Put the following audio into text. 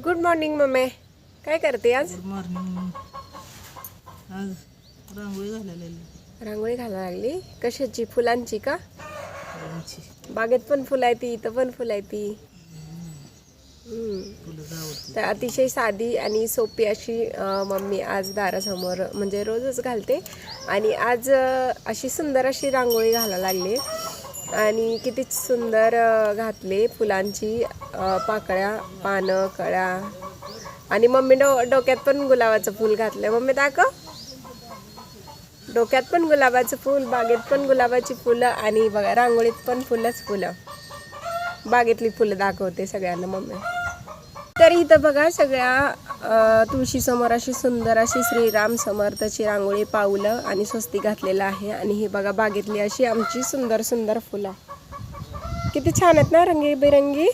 Good morning mummy. काय करते आज? Good morning. आज रांगोळी घालायला रांगोळी घालायला लागली. कशाची? फुलांची का? फुलांची. बागेत पण फुलं आहे ती, इथं पण फुलं आहे ती. फुलं आवडते. तर अतिशय साधी आणि सोपी अशी मम्मी आज दारासमोर म्हणजे रोजच घालते. आणि आज अशी सुंदर अशी रांगोळी घालायला लागली आणि किती सुंदर घातले. फुलांची पाकळ्या, पानं, कळ्या आणि मम्मी डोक्यात पण गुलाबाचं फूल घातलं. मम्मी दाखव. डोक्यात पण गुलाबाचं फूल, बागेत पण गुलाबाची फुलं आणि बघा रांगोळीत पण फुलं. बागेतली फुलं दाखवते सगळ्यांना मम्मी. तर इथं बघा सगळ्या तुळशी समोर अशी सुंदर अशी श्रीराम समर्थाची रांगोळी, पाऊलं आणि स्वस्ती घातलेलं आहे. आणि ही बघा बागेतली अशी आमची सुंदर फुलं. किती छान आहेत ना रंगीबेरंगी.